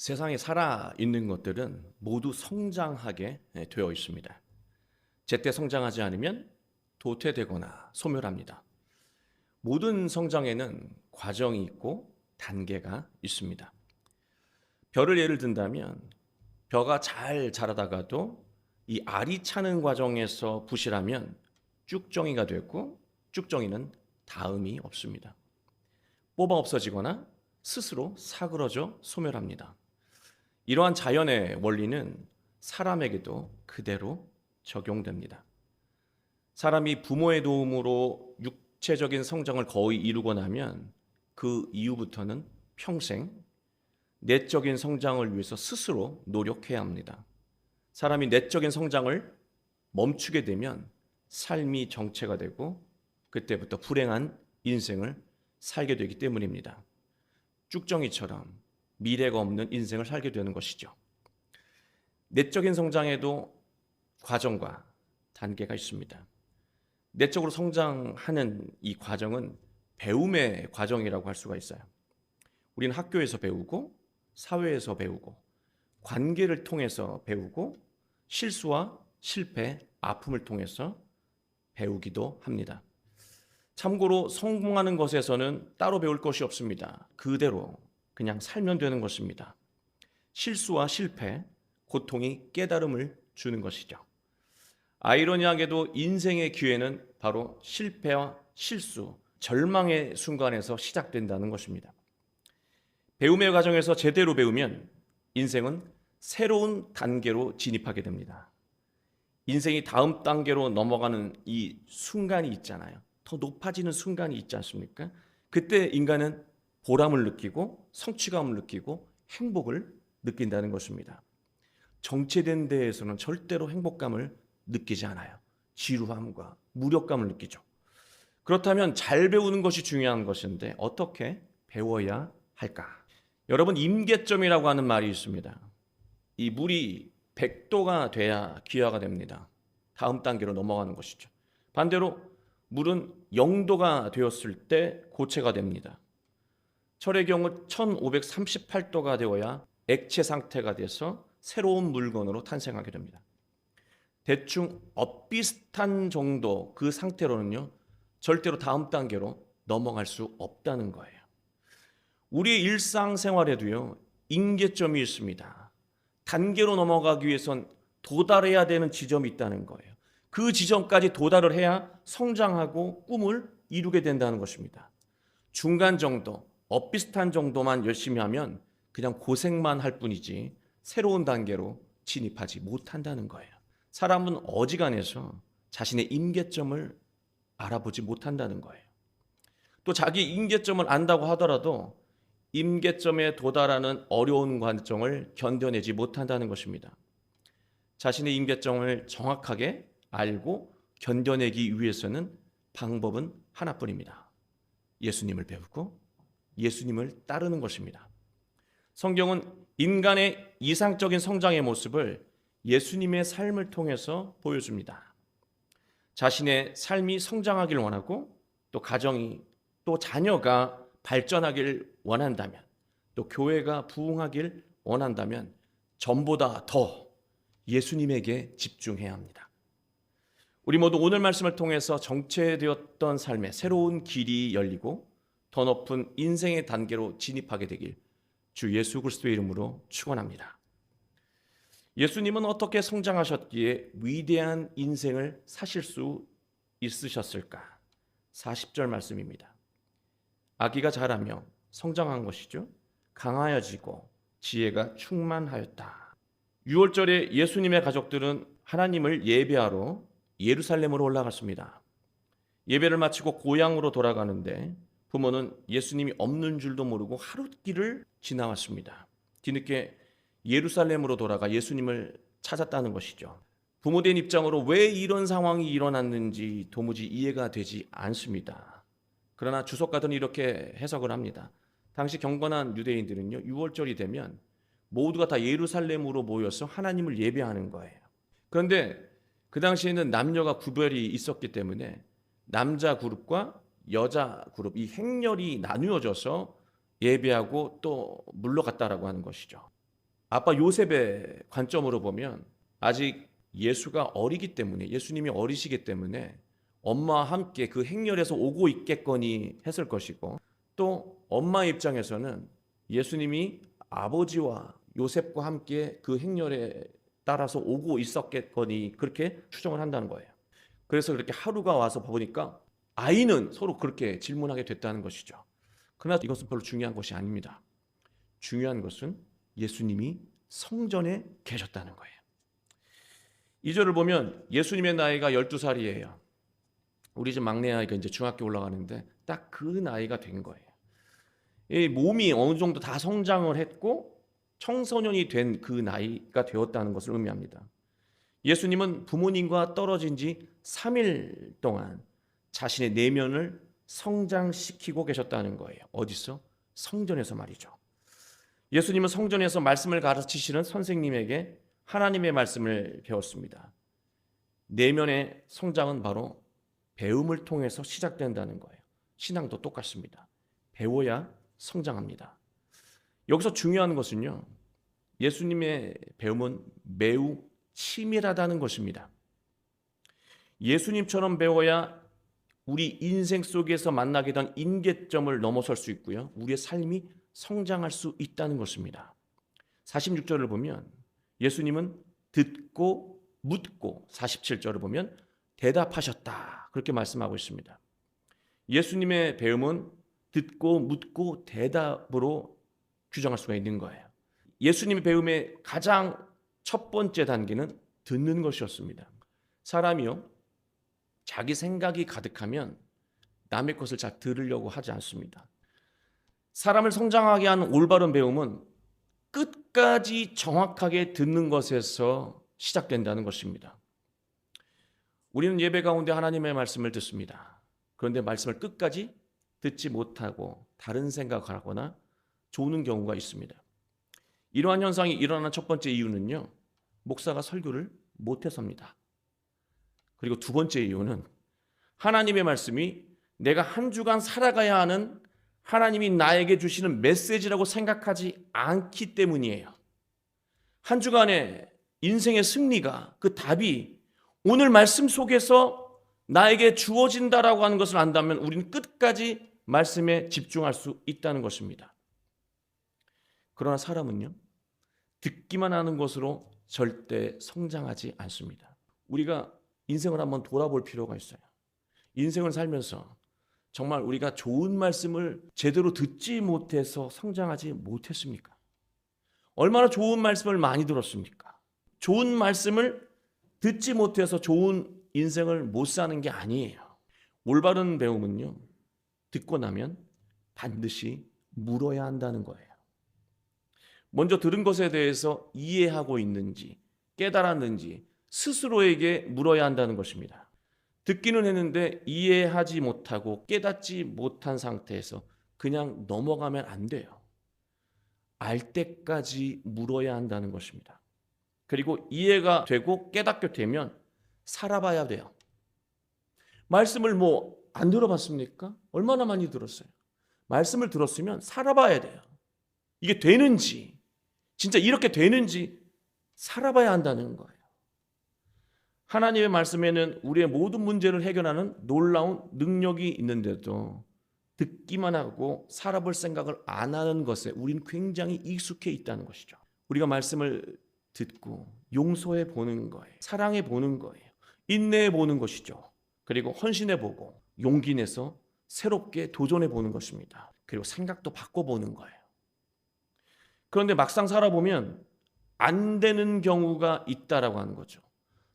세상에 살아 있는 것들은 모두 성장하게 되어 있습니다. 제때 성장하지 않으면 도태되거나 소멸합니다. 모든 성장에는 과정이 있고 단계가 있습니다. 벼를 예를 든다면 벼가 잘 자라다가도 이 알이 차는 과정에서 부실하면 쭉정이가 되고 쭉정이는 다음이 없습니다. 뽑아 없어지거나 스스로 사그러져 소멸합니다. 이러한 자연의 원리는 사람에게도 그대로 적용됩니다. 사람이 부모의 도움으로 육체적인 성장을 거의 이루고 나면 그 이후부터는 평생 내적인 성장을 위해서 스스로 노력해야 합니다. 사람이 내적인 성장을 멈추게 되면 삶이 정체가 되고 그때부터 불행한 인생을 살게 되기 때문입니다. 쭉정이처럼 미래가 없는 인생을 살게 되는 것이죠. 내적인 성장에도 과정과 단계가 있습니다. 내적으로 성장하는 이 과정은 배움의 과정이라고 할 수가 있어요. 우리는 학교에서 배우고 사회에서 배우고 관계를 통해서 배우고 실수와 실패, 아픔을 통해서 배우기도 합니다. 참고로 성공하는 것에서는 따로 배울 것이 없습니다. 그대로 그냥 살면 되는 것입니다. 실수와 실패, 고통이 깨달음을 주는 것이죠. 아이러니하게도 인생의 기회는 바로 실패와 실수, 절망의 순간에서 시작된다는 것입니다. 배움의 과정에서 제대로 배우면 인생은 새로운 단계로 진입하게 됩니다. 인생이 다음 단계로 넘어가는 이 순간이 있잖아요. 더 높아지는 순간이 있지 않습니까? 그때 인간은 보람을 느끼고 성취감을 느끼고 행복을 느낀다는 것입니다. 정체된 데에서는 절대로 행복감을 느끼지 않아요. 지루함과 무력감을 느끼죠. 그렇다면 잘 배우는 것이 중요한 것인데 어떻게 배워야 할까? 여러분, 임계점이라고 하는 말이 있습니다. 이 물이 100도가 돼야 기화가 됩니다. 다음 단계로 넘어가는 것이죠. 반대로 물은 0도가 되었을 때 고체가 됩니다. 철의 경우 1538도가 되어야 액체 상태가 돼서 새로운 물건으로 탄생하게 됩니다. 대충 엇비슷한 정도 그 상태로는요, 절대로 다음 단계로 넘어갈 수 없다는 거예요. 우리의 일상생활에도요, 임계점이 있습니다. 단계로 넘어가기 위해선 도달해야 되는 지점이 있다는 거예요. 그 지점까지 도달을 해야 성장하고 꿈을 이루게 된다는 것입니다. 중간 정도, 엇비슷한 정도만 열심히 하면 그냥 고생만 할 뿐이지 새로운 단계로 진입하지 못한다는 거예요. 사람은 어지간해서 자신의 임계점을 알아보지 못한다는 거예요. 또 자기 임계점을 안다고 하더라도 임계점에 도달하는 어려운 과정을 견뎌내지 못한다는 것입니다. 자신의 임계점을 정확하게 알고 견뎌내기 위해서는 방법은 하나뿐입니다. 예수님을 배우고 예수님을 따르는 것입니다. 성경은 인간의 이상적인 성장의 모습을 예수님의 삶을 통해서 보여줍니다. 자신의 삶이 성장하길 원하고 또 가정이 또 자녀가 발전하길 원한다면 또 교회가 부흥하길 원한다면 전보다 더 예수님에게 집중해야 합니다. 우리 모두 오늘 말씀을 통해서 정체되었던 삶의 새로운 길이 열리고 더 높은 인생의 단계로 진입하게 되길 주 예수 그리스도의 이름으로 축원합니다. 예수님은 어떻게 성장하셨기에 위대한 인생을 사실 수 있으셨을까? 40절 말씀입니다. 아기가 자라며 성장한 것이죠. 강하여지고 지혜가 충만하였다. 6월절에 예수님의 가족들은 하나님을 예배하러 예루살렘으로 올라갔습니다. 예배를 마치고 고향으로 돌아가는데 부모는 예수님이 없는 줄도 모르고 하룻길을 지나왔습니다. 뒤늦게 예루살렘으로 돌아가 예수님을 찾았다는 것이죠. 부모된 입장으로 왜 이런 상황이 일어났는지 도무지 이해가 되지 않습니다. 그러나 주석가들은 이렇게 해석을 합니다. 당시 경건한 유대인들은요, 6월절이 되면 모두가 다 예루살렘으로 모여서 하나님을 예배하는 거예요. 그런데 그 당시에는 남녀가 구별이 있었기 때문에 남자 그룹과 여자 그룹, 이 행렬이 나누어져서 예배하고 또 물러갔다라고 하는 것이죠. 아빠 요셉의 관점으로 보면 아직 예수가 어리기 때문에, 예수님이 어리시기 때문에 엄마와 함께 그 행렬에서 오고 있겠거니 했을 것이고, 또 엄마 입장에서는 예수님이 아버지와 요셉과 함께 그 행렬에 따라서 오고 있었겠거니 그렇게 추정을 한다는 거예요. 그래서 그렇게 하루가 와서 보니까 아이는 서로 그렇게 질문하게 됐다는 것이죠. 그러나 이것은 별로 중요한 것이 아닙니다. 중요한 것은 예수님이 성전에 계셨다는 거예요. 2절을 보면 예수님의 나이가 12살이에요. 우리 집 막내 아이가 이제 중학교 올라가는데 딱 그 나이가 된 거예요. 이 몸이 어느 정도 다 성장을 했고 청소년이 된 그 나이가 되었다는 것을 의미합니다. 예수님은 부모님과 떨어진 지 3일 동안 자신의 내면을 성장시키고 계셨다는 거예요. 어디서? 성전에서 말이죠. 예수님은 성전에서 말씀을 가르치시는 선생님에게 하나님의 말씀을 배웠습니다. 내면의 성장은 바로 배움을 통해서 시작된다는 거예요. 신앙도 똑같습니다. 배워야 성장합니다. 여기서 중요한 것은요, 예수님의 배움은 매우 치밀하다는 것입니다. 예수님처럼 배워야 우리 인생 속에서 만나게 된 임계점을 넘어설 수 있고요, 우리의 삶이 성장할 수 있다는 것입니다. 46절을 보면 예수님은 듣고 묻고, 47절을 보면 대답하셨다, 그렇게 말씀하고 있습니다. 예수님의 배움은 듣고 묻고 대답으로 규정할 수가 있는 거예요. 예수님의 배움의 가장 첫 번째 단계는 듣는 것이었습니다. 사람이요, 자기 생각이 가득하면 남의 것을 잘 들으려고 하지 않습니다. 사람을 성장하게 하는 올바른 배움은 끝까지 정확하게 듣는 것에서 시작된다는 것입니다. 우리는 예배 가운데 하나님의 말씀을 듣습니다. 그런데 말씀을 끝까지 듣지 못하고 다른 생각을 하거나 조는 경우가 있습니다. 이러한 현상이 일어나는 첫 번째 이유는요, 목사가 설교를 못해서입니다. 그리고 두 번째 이유는 하나님의 말씀이 내가 한 주간 살아가야 하는 하나님이 나에게 주시는 메시지라고 생각하지 않기 때문이에요. 한 주간의 인생의 승리가, 그 답이 오늘 말씀 속에서 나에게 주어진다라고 하는 것을 안다면 우리는 끝까지 말씀에 집중할 수 있다는 것입니다. 그러나 사람은요, 듣기만 하는 것으로 절대 성장하지 않습니다. 우리가 인생을 한번 돌아볼 필요가 있어요. 인생을 살면서 정말 우리가 좋은 말씀을 제대로 듣지 못해서 성장하지 못했습니까? 얼마나 좋은 말씀을 많이 들었습니까? 좋은 말씀을 듣지 못해서 좋은 인생을 못 사는 게 아니에요. 올바른 배움은요, 듣고 나면 반드시 물어야 한다는 거예요. 먼저 들은 것에 대해서 이해하고 있는지, 깨달았는지 스스로에게 물어야 한다는 것입니다. 듣기는 했는데 이해하지 못하고 깨닫지 못한 상태에서 그냥 넘어가면 안 돼요. 알 때까지 물어야 한다는 것입니다. 그리고 이해가 되고 깨닫게 되면 살아봐야 돼요. 말씀을 안 들어봤습니까? 얼마나 많이 들었어요. 말씀을 들었으면 살아봐야 돼요. 이게 되는지, 진짜 이렇게 되는지 살아봐야 한다는 거예요. 하나님의 말씀에는 우리의 모든 문제를 해결하는 놀라운 능력이 있는데도 듣기만 하고 살아볼 생각을 안 하는 것에 우리는 굉장히 익숙해 있다는 것이죠. 우리가 말씀을 듣고 용서해 보는 거예요. 사랑해 보는 거예요. 인내해 보는 것이죠. 그리고 헌신해 보고 용기 내서 새롭게 도전해 보는 것입니다. 그리고 생각도 바꿔보는 거예요. 그런데 막상 살아보면 안 되는 경우가 있다라고 하는 거죠.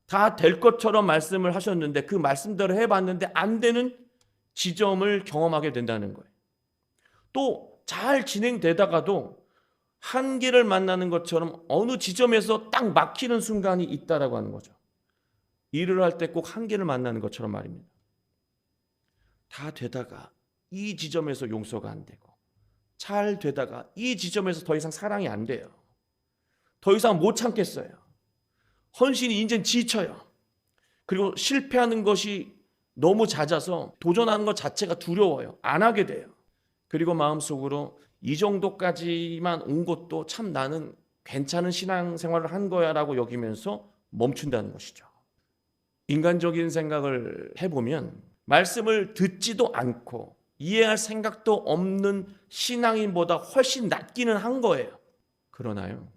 다 될 것처럼 말씀을 하셨는데 그 말씀대로 해봤는데 안 되는 지점을 경험하게 된다는 거예요. 또 잘 진행되다가도 한계를 만나는 것처럼 어느 지점에서 딱 막히는 순간이 있다라고 하는 거죠. 일을 할 때 꼭 한계를 만나는 것처럼 말입니다. 다 되다가 이 지점에서 용서가 안 되고, 잘 되다가 이 지점에서 더 이상 사랑이 안 돼요. 더 이상 못 참겠어요. 헌신이 이젠 지쳐요. 그리고 실패하는 것이 너무 잦아서 도전하는 것 자체가 두려워요. 안 하게 돼요. 그리고 마음속으로 이 정도까지만 온 것도 참 나는 괜찮은 신앙생활을 한 거야라고 여기면서 멈춘다는 것이죠. 인간적인 생각을 해보면 말씀을 듣지도 않고 이해할 생각도 없는 신앙인보다 훨씬 낫기는 한 거예요. 그러나요,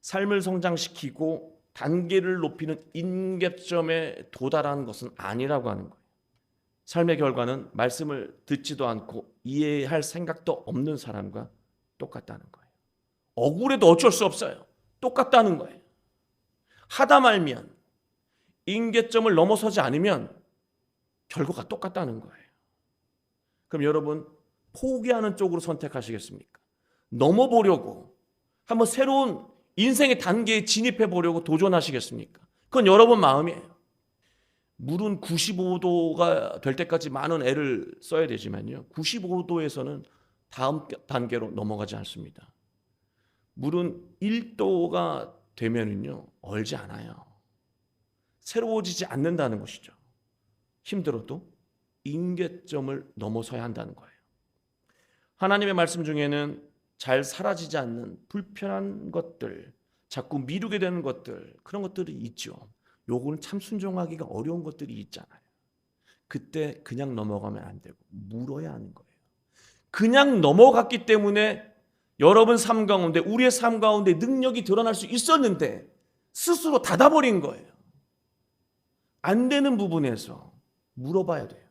삶을 성장시키고 단계를 높이는 임계점에 도달하는 것은 아니라고 하는 거예요. 삶의 결과는 말씀을 듣지도 않고 이해할 생각도 없는 사람과 똑같다는 거예요. 억울해도 어쩔 수 없어요. 똑같다는 거예요. 하다 말면, 임계점을 넘어서지 않으면 결과가 똑같다는 거예요. 그럼 여러분, 포기하는 쪽으로 선택하시겠습니까? 넘어보려고, 한번 새로운 인생의 단계에 진입해 보려고 도전하시겠습니까? 그건 여러분 마음이에요. 물은 95도가 될 때까지 많은 애를 써야 되지만요, 95도에서는 다음 단계로 넘어가지 않습니다. 물은 1도가 되면은요, 얼지 않아요. 새로워지지 않는다는 것이죠. 힘들어도 임계점을 넘어서야 한다는 거예요. 하나님의 말씀 중에는 잘 사라지지 않는 불편한 것들, 자꾸 미루게 되는 것들, 그런 것들이 있죠. 요거는 참 순종하기가 어려운 것들이 있잖아요. 그때 그냥 넘어가면 안 되고 물어야 하는 거예요. 그냥 넘어갔기 때문에 여러분 삶 가운데, 우리의 삶 가운데 능력이 드러날 수 있었는데 스스로 닫아버린 거예요. 안 되는 부분에서 물어봐야 돼요.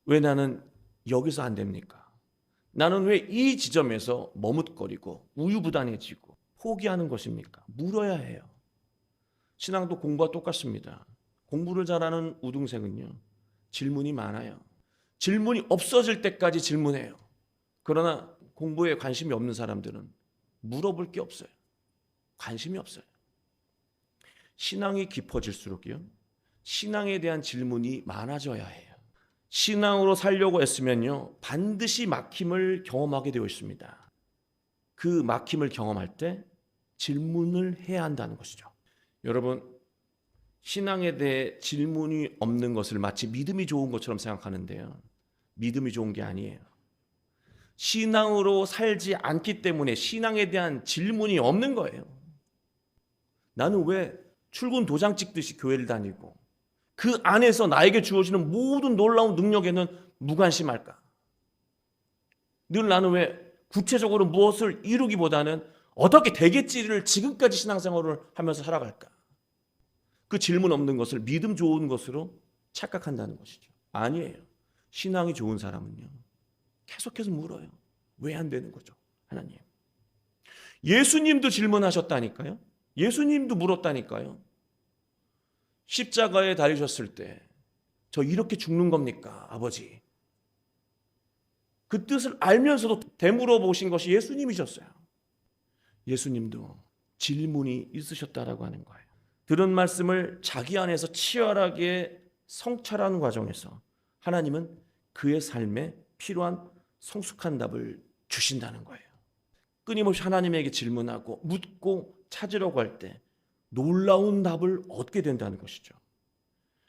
왜 나는 여기서 안 됩니까? 나는 왜 이 지점에서 머뭇거리고 우유부단해지고 포기하는 것입니까? 물어야 해요. 신앙도 공부와 똑같습니다. 공부를 잘하는 우등생은요, 질문이 많아요. 질문이 없어질 때까지 질문해요. 그러나 공부에 관심이 없는 사람들은 물어볼 게 없어요. 관심이 없어요. 신앙이 깊어질수록요, 신앙에 대한 질문이 많아져야 해요. 신앙으로 살려고 애쓰면요, 반드시 막힘을 경험하게 되어 있습니다. 그 막힘을 경험할 때 질문을 해야 한다는 것이죠. 여러분, 신앙에 대해 질문이 없는 것을 마치 믿음이 좋은 것처럼 생각하는데요, 믿음이 좋은 게 아니에요. 신앙으로 살지 않기 때문에 신앙에 대한 질문이 없는 거예요. 나는 왜 출근 도장 찍듯이 교회를 다니고 그 안에서 나에게 주어지는 모든 놀라운 능력에는 무관심할까? 늘 나는 왜 구체적으로 무엇을 이루기보다는 어떻게 되겠지를 지금까지 신앙생활을 하면서 살아갈까? 그 질문 없는 것을 믿음 좋은 것으로 착각한다는 것이죠. 아니에요. 신앙이 좋은 사람은요, 계속해서 물어요. 왜 안 되는 거죠? 하나님. 예수님도 질문하셨다니까요. 예수님도 물었다니까요. 십자가에 달리셨을 때 저 이렇게 죽는 겁니까, 아버지? 그 뜻을 알면서도 되물어 보신 것이 예수님이셨어요. 예수님도 질문이 있으셨다라고 하는 거예요. 들은 말씀을 자기 안에서 치열하게 성찰하는 과정에서 하나님은 그의 삶에 필요한 성숙한 답을 주신다는 거예요. 끊임없이 하나님에게 질문하고 묻고 찾으려고 할 때 놀라운 답을 얻게 된다는 것이죠.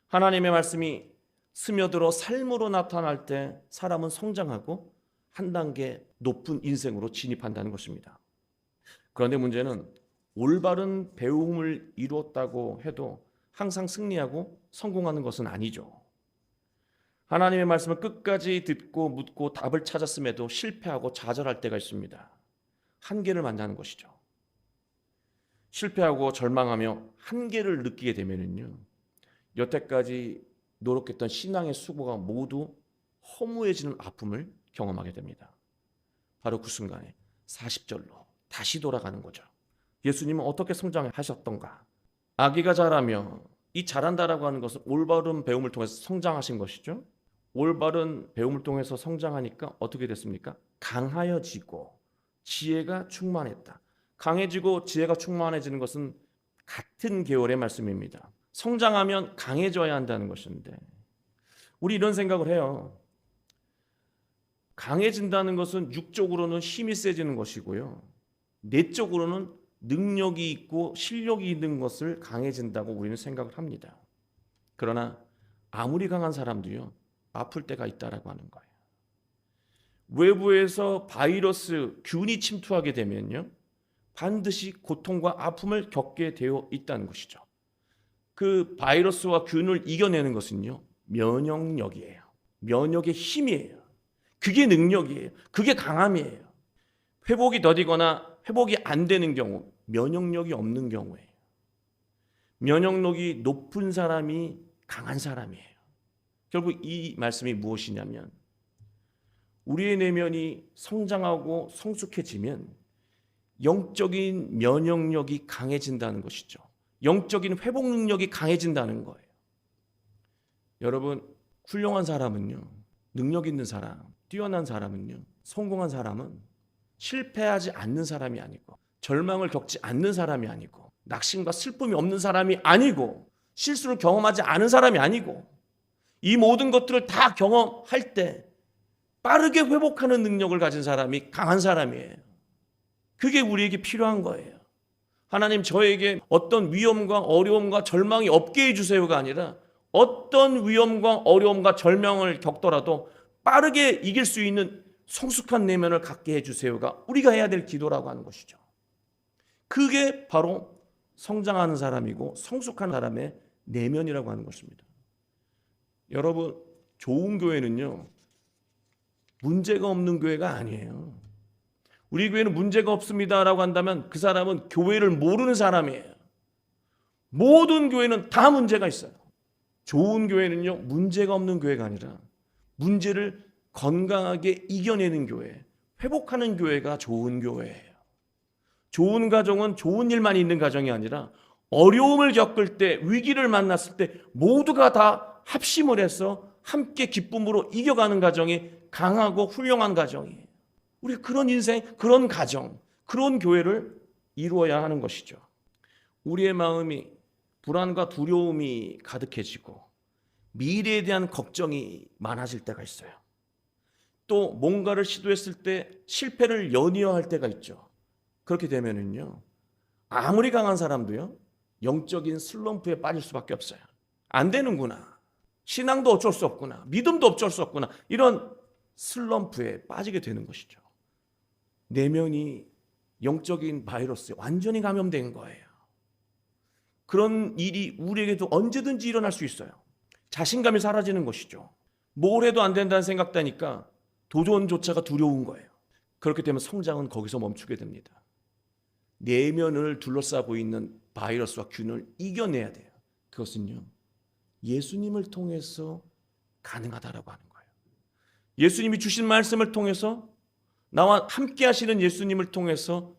하나님의 말씀이 스며들어 삶으로 나타날 때 사람은 성장하고 한 단계 높은 인생으로 진입한다는 것입니다. 그런데 문제는 올바른 배움을 이루었다고 해도 항상 승리하고 성공하는 것은 아니죠. 하나님의 말씀을 끝까지 듣고 묻고 답을 찾았음에도 실패하고 좌절할 때가 있습니다. 한계를 만나는 것이죠. 실패하고 절망하며 한계를 느끼게 되면은요, 여태까지 노력했던 신앙의 수고가 모두 허무해지는 아픔을 경험하게 됩니다. 바로 그 순간에 40절로 다시 돌아가는 거죠. 예수님은 어떻게 성장하셨던가? 아기가 자라며, 이 자란다라고 하는 것은 올바른 배움을 통해서 성장하신 것이죠. 올바른 배움을 통해서 성장하니까 어떻게 됐습니까? 강하여지고 지혜가 충만했다. 강해지고 지혜가 충만해지는 것은 같은 계열의 말씀입니다. 성장하면 강해져야 한다는 것인데, 우리 이런 생각을 해요. 강해진다는 것은 육적으로는 힘이 세지는 것이고요, 내적으로는 능력이 있고 실력이 있는 것을 강해진다고 우리는 생각을 합니다. 그러나 아무리 강한 사람도요, 아플 때가 있다라고 하는 거예요. 외부에서 바이러스, 균이 침투하게 되면요, 반드시 고통과 아픔을 겪게 되어 있다는 것이죠. 그 바이러스와 균을 이겨내는 것은요, 면역력이에요. 면역의 힘이에요. 그게 능력이에요. 그게 강함이에요. 회복이 더디거나 회복이 안 되는 경우, 면역력이 없는 경우에요. 면역력이 높은 사람이 강한 사람이에요. 결국 이 말씀이 무엇이냐면, 우리의 내면이 성장하고 성숙해지면 영적인 면역력이 강해진다는 것이죠. 영적인 회복 능력이 강해진다는 거예요. 여러분, 훌륭한 사람은요, 능력 있는 사람, 뛰어난 사람은요, 성공한 사람은 실패하지 않는 사람이 아니고, 절망을 겪지 않는 사람이 아니고, 낙심과 슬픔이 없는 사람이 아니고, 실수를 경험하지 않은 사람이 아니고, 이 모든 것들을 다 경험할 때 빠르게 회복하는 능력을 가진 사람이 강한 사람이에요. 그게 우리에게 필요한 거예요. 하나님, 저에게 어떤 위험과 어려움과 절망이 없게 해주세요가 아니라, 어떤 위험과 어려움과 절망을 겪더라도 빠르게 이길 수 있는 성숙한 내면을 갖게 해주세요가 우리가 해야 될 기도라고 하는 것이죠. 그게 바로 성장하는 사람이고 성숙한 사람의 내면이라고 하는 것입니다. 여러분, 좋은 교회는요, 문제가 없는 교회가 아니에요. 우리 교회는 문제가 없습니다라고 한다면 그 사람은 교회를 모르는 사람이에요. 모든 교회는 다 문제가 있어요. 좋은 교회는요, 문제가 없는 교회가 아니라 문제를 건강하게 이겨내는 교회, 회복하는 교회가 좋은 교회예요. 좋은 가정은 좋은 일만 있는 가정이 아니라 어려움을 겪을 때, 위기를 만났을 때 모두가 다 합심을 해서 함께 기쁨으로 이겨가는 가정이 강하고 훌륭한 가정이에요. 우리 그런 인생, 그런 가정, 그런 교회를 이루어야 하는 것이죠. 우리의 마음이 불안과 두려움이 가득해지고 미래에 대한 걱정이 많아질 때가 있어요. 또 뭔가를 시도했을 때 실패를 연이어할 때가 있죠. 그렇게 되면은요, 아무리 강한 사람도요, 영적인 슬럼프에 빠질 수밖에 없어요. 안 되는구나, 신앙도 어쩔 수 없구나, 믿음도 어쩔 수 없구나, 이런 슬럼프에 빠지게 되는 것이죠. 내면이 영적인 바이러스에 완전히 감염된 거예요. 그런 일이 우리에게도 언제든지 일어날 수 있어요. 자신감이 사라지는 것이죠. 뭘 해도 안 된다는 생각다니까 도전조차가 두려운 거예요. 그렇게 되면 성장은 거기서 멈추게 됩니다. 내면을 둘러싸고 있는 바이러스와 균을 이겨내야 돼요. 그것은요, 예수님을 통해서 가능하다라고 하는 거예요. 예수님이 주신 말씀을 통해서, 나와 함께 하시는 예수님을 통해서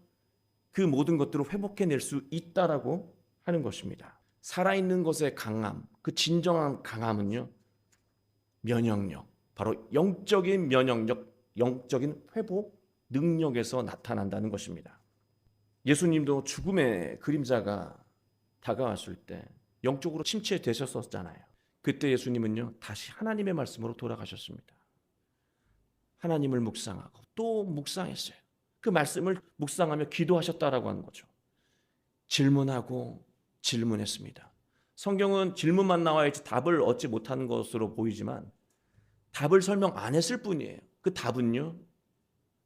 그 모든 것들을 회복해낼 수 있다라고 하는 것입니다. 살아있는 것의 강함, 그 진정한 강함은요, 면역력, 바로 영적인 면역력, 영적인 회복 능력에서 나타난다는 것입니다. 예수님도 죽음의 그림자가 다가왔을 때 영적으로 침체되셨었잖아요. 그때 예수님은요, 다시 하나님의 말씀으로 돌아가셨습니다. 하나님을 묵상하고 또 묵상했어요. 그 말씀을 묵상하며 기도하셨다라고 하는 거죠. 질문하고 질문했습니다. 성경은 질문만 나와야지 답을 얻지 못하는 것으로 보이지만 답을 설명 안 했을 뿐이에요. 그 답은요,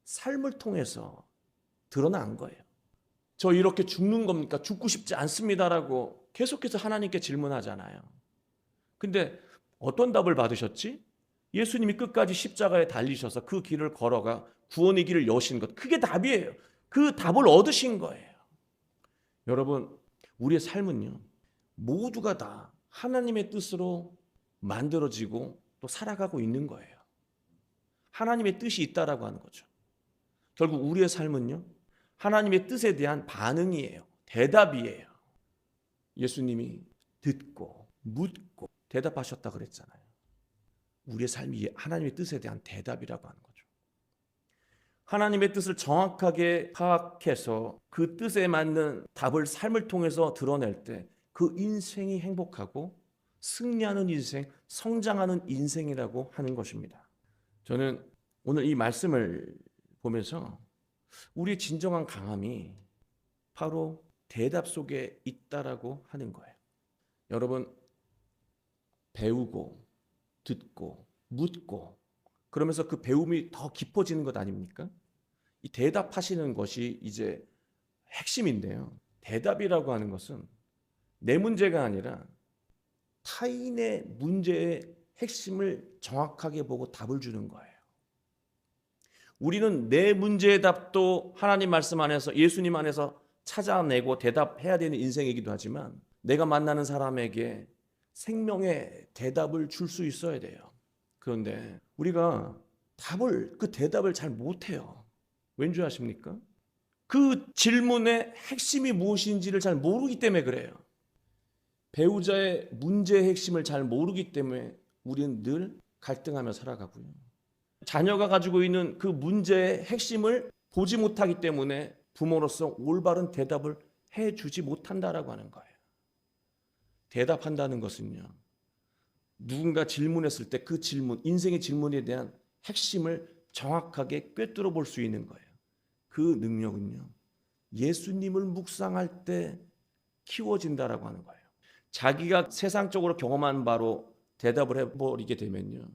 삶을 통해서 드러난 거예요. 저 이렇게 죽는 겁니까? 죽고 싶지 않습니다라고 계속해서 하나님께 질문하잖아요. 근데 어떤 답을 받으셨지? 예수님이 끝까지 십자가에 달리셔서 그 길을 걸어가 구원의 길을 여신 것, 그게 답이에요. 그 답을 얻으신 거예요. 여러분, 우리의 삶은요, 모두가 다 하나님의 뜻으로 만들어지고 또 살아가고 있는 거예요. 하나님의 뜻이 있다라고 하는 거죠. 결국 우리의 삶은요, 하나님의 뜻에 대한 반응이에요. 대답이에요. 예수님이 듣고 묻고 대답하셨다 그랬잖아요. 우리의 삶이 하나님의 뜻에 대한 대답이라고 하는 거죠. 하나님의 뜻을 정확하게 파악해서 그 뜻에 맞는 답을 삶을 통해서 드러낼 때 그 인생이 행복하고 승리하는 인생, 성장하는 인생이라고 하는 것입니다. 저는 오늘 이 말씀을 보면서 우리의 진정한 강함이 바로 대답 속에 있다라고 하는 거예요. 여러분, 배우고 듣고 묻고 그러면서 그 배움이 더 깊어지는 것 아닙니까? 이 대답하시는 것이 이제 핵심인데요. 대답이라고 하는 것은 내 문제가 아니라 타인의 문제의 핵심을 정확하게 보고 답을 주는 거예요. 우리는 내 문제의 답도 하나님 말씀 안에서, 예수님 안에서 찾아내고 대답해야 되는 인생이기도 하지만 내가 만나는 사람에게 생명의 대답을 줄 수 있어야 돼요. 그런데 우리가 그 대답을 잘 못해요. 왠지 아십니까? 그 질문의 핵심이 무엇인지를 잘 모르기 때문에 그래요. 배우자의 문제의 핵심을 잘 모르기 때문에 우리는 늘 갈등하며 살아가고요. 자녀가 가지고 있는 그 문제의 핵심을 보지 못하기 때문에 부모로서 올바른 대답을 해주지 못한다라고 하는 거예요. 대답한다는 것은요, 누군가 질문했을 때 그 질문, 인생의 질문에 대한 핵심을 정확하게 꿰뚫어 볼 수 있는 거예요. 그 능력은요, 예수님을 묵상할 때 키워진다라고 하는 거예요. 자기가 세상적으로 경험한 바로 대답을 해버리게 되면요,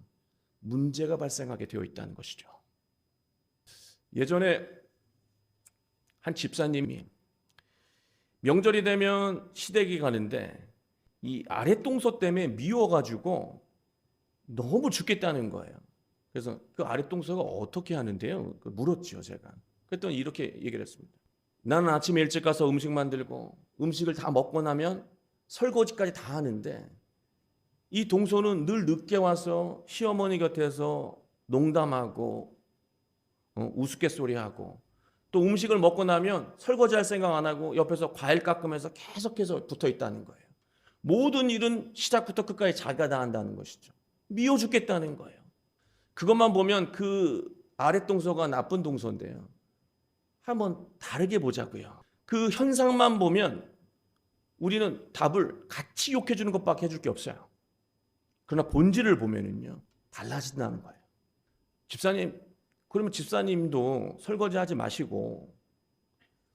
문제가 발생하게 되어 있다는 것이죠. 예전에 한 집사님이 명절이 되면 시댁이 가는데 이 아랫동서 때문에 미워가지고 너무 죽겠다는 거예요. 그래서 그 아랫동서가 어떻게 하는데요? 물었죠, 제가. 그랬더니 이렇게 얘기를 했습니다. 나는 아침에 일찍 가서 음식 만들고 음식을 다 먹고 나면 설거지까지 다 하는데 이 동서는 늘 늦게 와서 시어머니 곁에서 농담하고 우스갯소리하고 또 음식을 먹고 나면 설거지할 생각 안 하고 옆에서 과일 깎으면서 계속해서 붙어 있다는 거예요. 모든 일은 시작부터 끝까지 자기가 다 한다는 것이죠. 미워 죽겠다는 거예요. 그것만 보면 그 아랫동서가 나쁜 동서인데요. 한번 다르게 보자고요. 그 현상만 보면 우리는 답을 같이 욕해 주는 것밖에 해줄 게 없어요. 그러나 본질을 보면은요, 달라진다는 거예요. 집사님, 그러면 집사님도 설거지 하지 마시고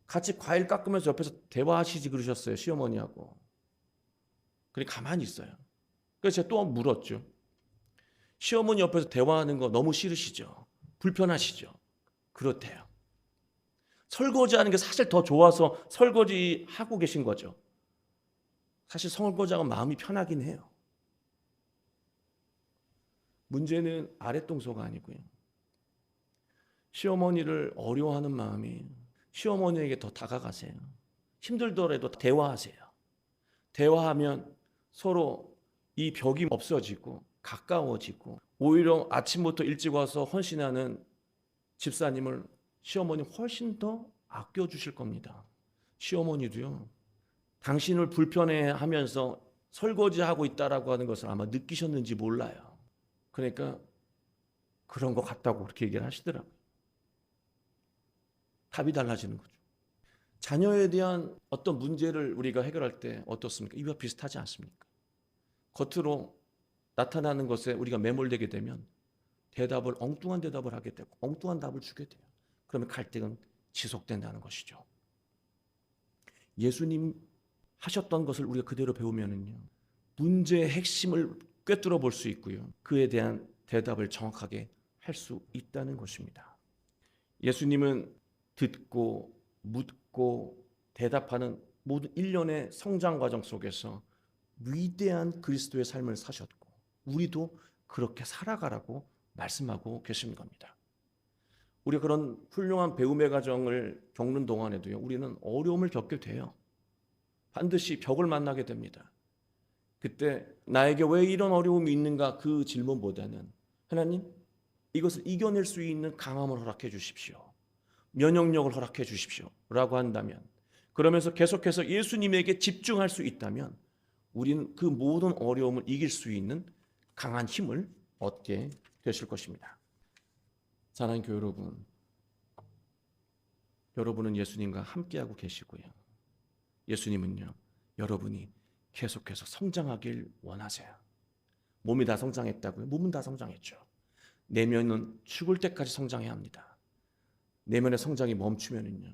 같이 과일 깎으면서 옆에서 대화하시지 그러셨어요, 시어머니하고. 그래 가만히 있어요. 그래서 제가 또 물었죠. 시어머니 옆에서 대화하는 거 너무 싫으시죠? 불편하시죠? 그렇대요. 설거지하는 게 사실 더 좋아서 설거지하고 계신 거죠. 사실 설거지하고 마음이 편하긴 해요. 문제는 아랫동서가 아니고요. 시어머니를 어려워하는 마음이 시어머니에게 더 다가가세요. 힘들더라도 대화하세요. 대화하면 서로 이 벽이 없어지고 가까워지고 오히려 아침부터 일찍 와서 헌신하는 집사님을 시어머니 훨씬 더 아껴주실 겁니다. 시어머니도요, 당신을 불편해하면서 설거지하고 있다라고 하는 것을 아마 느끼셨는지 몰라요. 그러니까 그런 것 같다고 그렇게 얘기를 하시더라고요. 답이 달라지는 거죠. 자녀에 대한 어떤 문제를 우리가 해결할 때 어떻습니까? 이와 비슷하지 않습니까? 겉으로 나타나는 것에 우리가 매몰되게 되면 엉뚱한 대답을 하게 되고 엉뚱한 답을 주게 돼요. 그러면 갈등은 지속된다는 것이죠. 예수님 하셨던 것을 우리가 그대로 배우면은요, 문제의 핵심을 꿰뚫어 볼 수 있고요, 그에 대한 대답을 정확하게 할 수 있다는 것입니다. 예수님은 듣고 묻고 대답하는 모든 일련의 성장 과정 속에서 위대한 그리스도의 삶을 사셨고 우리도 그렇게 살아가라고 말씀하고 계신 겁니다. 우리가 그런 훌륭한 배움의 과정을 겪는 동안에도요, 우리는 어려움을 겪게 돼요. 반드시 벽을 만나게 됩니다. 그때 나에게 왜 이런 어려움이 있는가 그 질문보다는 하나님, 이것을 이겨낼 수 있는 강함을 허락해 주십시오. 면역력을 허락해 주십시오. 라고 한다면, 그러면서 계속해서 예수님에게 집중할 수 있다면 우리는 그 모든 어려움을 이길 수 있는 강한 힘을 얻게 되실 것입니다. 사랑하는 교회 여러분, 여러분은 예수님과 함께하고 계시고요, 예수님은요, 여러분이 계속해서 성장하길 원하세요. 몸이 다 성장했다고요? 몸은 다 성장했죠. 내면은 죽을 때까지 성장해야 합니다. 내면의 성장이 멈추면은요,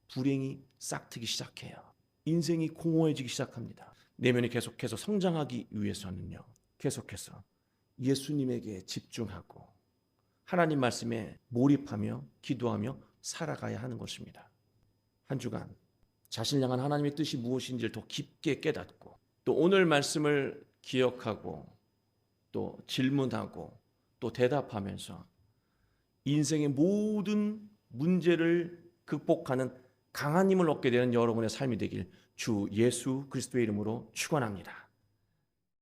불행이 싹트기 시작해요. 인생이 공허해지기 시작합니다. 내면이 계속해서 성장하기 위해서는요, 계속해서 예수님에게 집중하고 하나님 말씀에 몰입하며 기도하며 살아가야 하는 것입니다. 한 주간 자신을 향한 하나님의 뜻이 무엇인지를 더 깊게 깨닫고 또 오늘 말씀을 기억하고 또 질문하고 또 대답하면서 인생의 모든 문제를 극복하는 강한 힘을 얻게 되는 여러분의 삶이 되길 주 예수 그리스도의 이름으로 축원합니다.